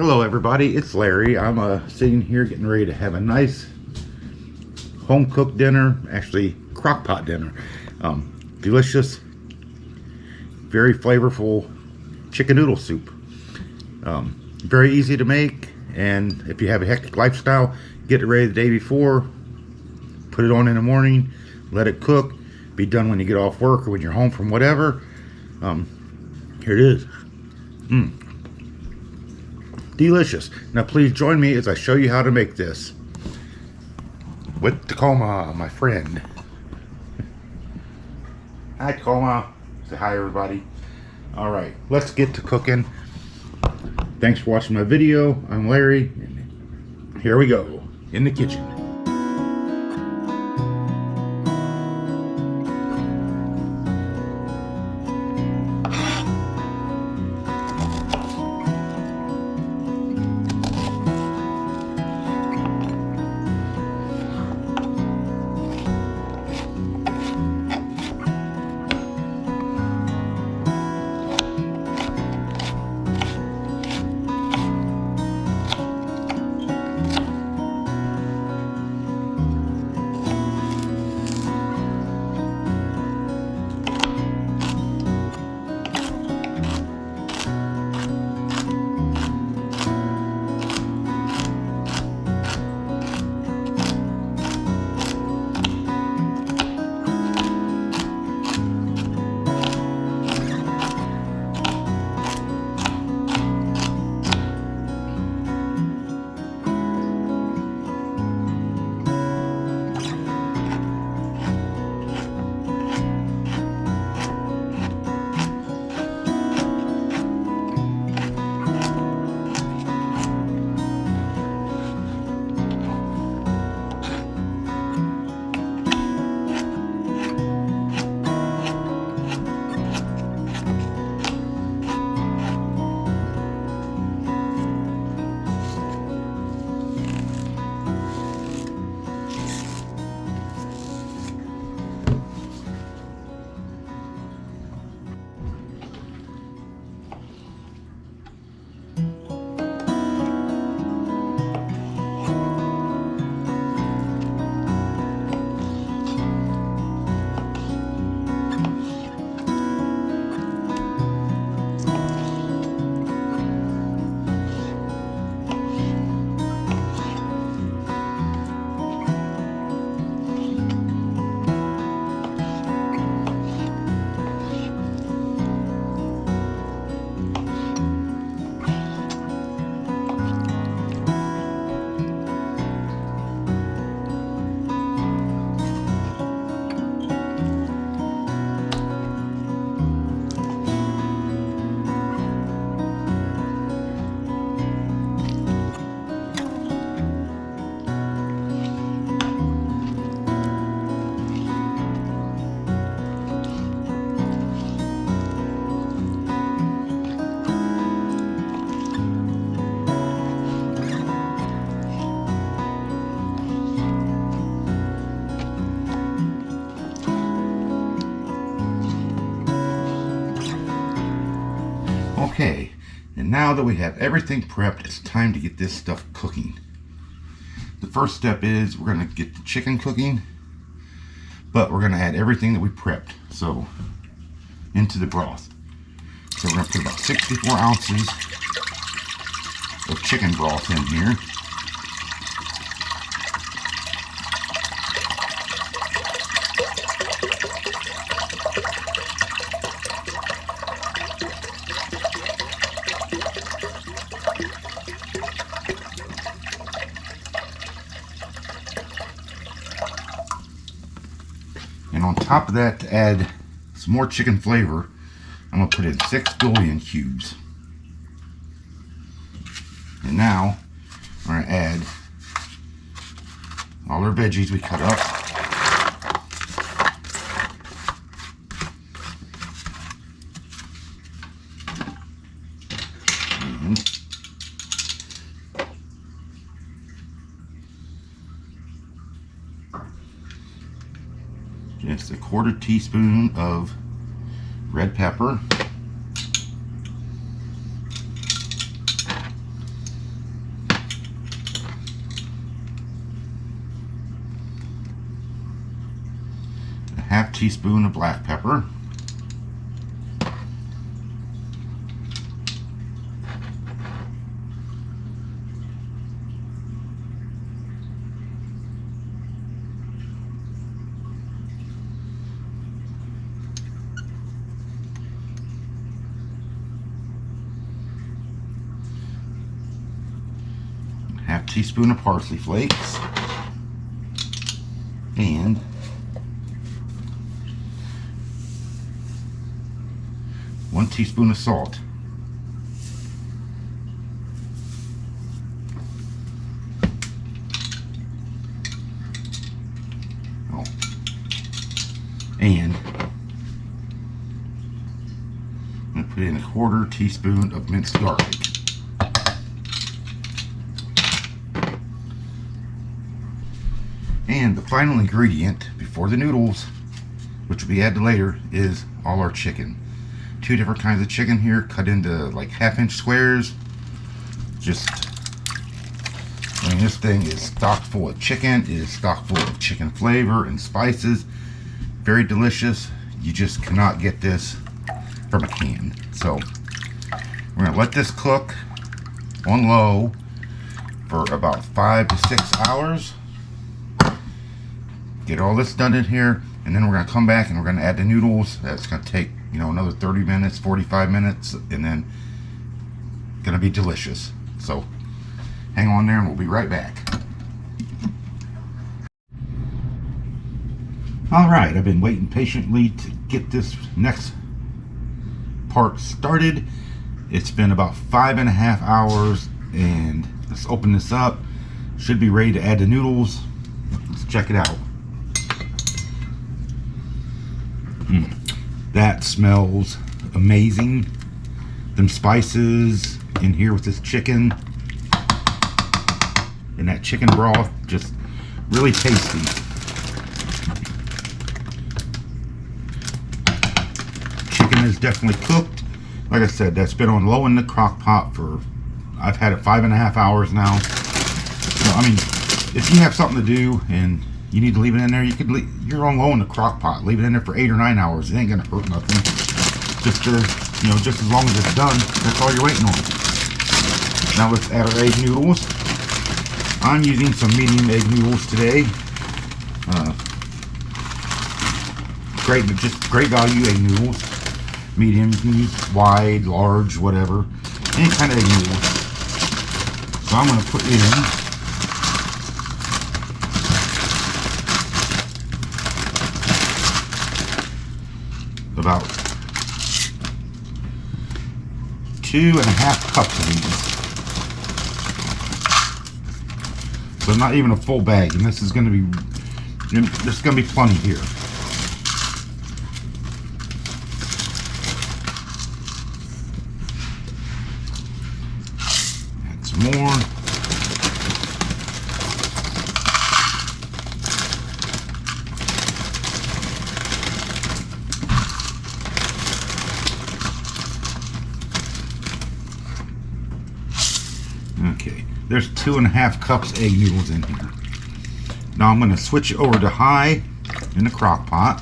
Hello everybody, it's Larry. I'm sitting here getting ready to have a nice home cooked dinner, actually crock pot dinner. Delicious, very flavorful chicken noodle soup. Very easy to make, and if you have a hectic lifestyle, get it ready the day before, put it on in the morning, let it cook, be done when you get off work or when you're home from whatever. Here it is. Delicious. Now please join me as I show you how to make this with Tacoma, my friend. Hi Tacoma. Say hi everybody. Alright, let's get to cooking. Thanks for watching my video. I'm Larry, and here we go in the kitchen. Okay, and now that we have everything prepped, it's time to get this stuff cooking. The first step is we're going to get the chicken cooking, but we're going to add everything that we prepped, so into the broth. So we're going to put about 64 ounces of chicken broth in here. And on top of that, to add some more chicken flavor, I'm going to put in 6 bouillon cubes. And now we're going to add all our veggies we cut up. And just a 1/4 teaspoon of red pepper, 1/2 teaspoon of black pepper. Half teaspoon of parsley flakes, and 1 teaspoon of salt. Oh. And I'm going to put in 1/4 teaspoon of minced garlic. And the final ingredient before the noodles, which will be added later, is all our chicken. 2 different kinds of chicken here, cut into like 1/2-inch squares. Just, I mean, this thing is stocked full of chicken. It is stocked full of chicken flavor and spices. Very delicious. You just cannot get this from a can. So we're gonna let this cook on low for about 5 to 6 hours. Get all this done in here, and then we're going to come back and we're going to add the noodles. That's going to take, you know, another 30 minutes, 45 minutes, and then going to be delicious. So hang on there and we'll be right back. Alright, I've been waiting patiently to get this next part started. It's been about 5.5 hours, and let's open this up. Should be ready to add the noodles. Let's check it out. That smells amazing. Them spices in here with this chicken and that chicken broth, just really tasty. Chicken is definitely cooked. Like I said, that's been on low in the crock pot for, I've had it 5.5 hours now. So, I mean, if you have something to do and you need to leave it in there, you could leave, you're on low in the crock pot, leave it in there for 8 or 9 hours. It ain't gonna hurt nothing. Just you know, just as long as it's done, that's all you're waiting on. Now let's add our egg noodles. I'm using some medium egg noodles today. Just great value egg noodles. Medium, you can use wide, large, whatever, any kind of egg noodles. So I'm gonna put in about 2.5 cups of these. So not even a full bag, and this is going to be, there's going to be plenty here. Add some more. Okay, there's 2.5 cups egg noodles in here. Now I'm going to switch it over to high in the crock pot.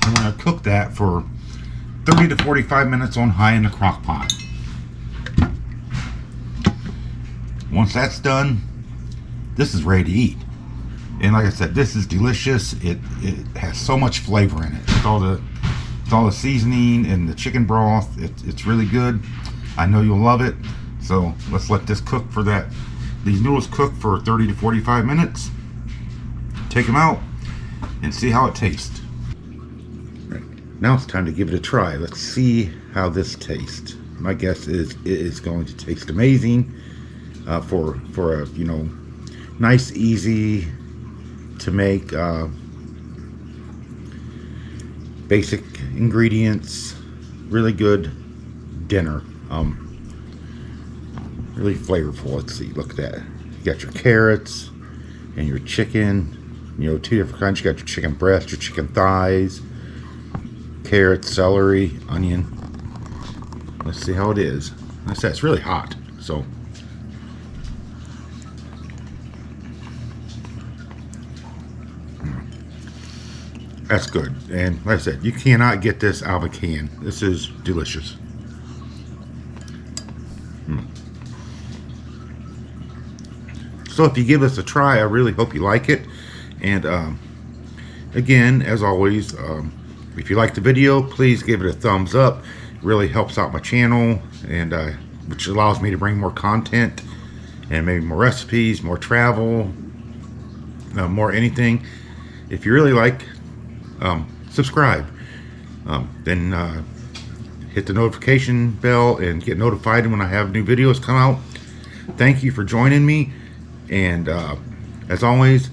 I'm going to cook that for 30 to 45 minutes on high in the crock pot. Once that's done, this is ready to eat. And like I said, this is delicious. It has so much flavor in it. It's all the seasoning and the chicken broth. It's really good. I know you'll love it. So let's let this cook for that. These noodles cook for 30 to 45 minutes. Take them out and see how it tastes. Right. Now it's time to give it a try. Let's see how this tastes. My guess is it is going to taste amazing. For a, you know, nice, easy to make, basic ingredients, really good dinner. Really flavorful. Let's see, look at that. You got your carrots and your chicken, you know, 2 different kinds. You got your chicken breast, your chicken thighs, carrots, celery, onion. Let's see how it is. Like I said, it's really hot, so That's good. And like I said, you cannot get this out of a can. This is delicious. So if you give this a try, I really hope you like it. And again, as always, if you like the video, please give it a thumbs up. It really helps out my channel, and which allows me to bring more content and maybe more recipes, more travel, more anything. If you really like, subscribe. Then hit the notification bell and get notified when I have new videos come out. Thank you for joining me. And as always,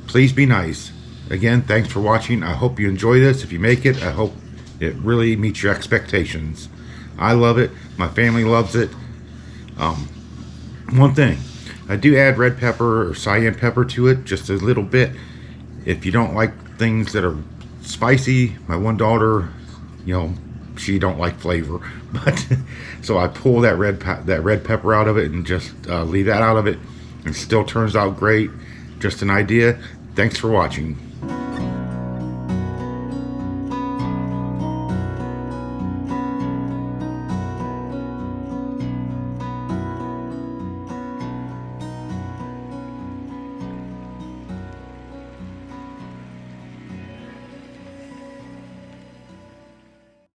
please be nice. Again, thanks for watching. I hope you enjoy this. If you make it, I hope it really meets your expectations. I love it. My family loves it. One thing, I do add red pepper or cayenne pepper to it, just a little bit. If you don't like things that are spicy, my one daughter, she don't like flavor, but so I pull that red pepper out of it and just leave that out of it. It still turns out great. Just an idea. Thanks for watching.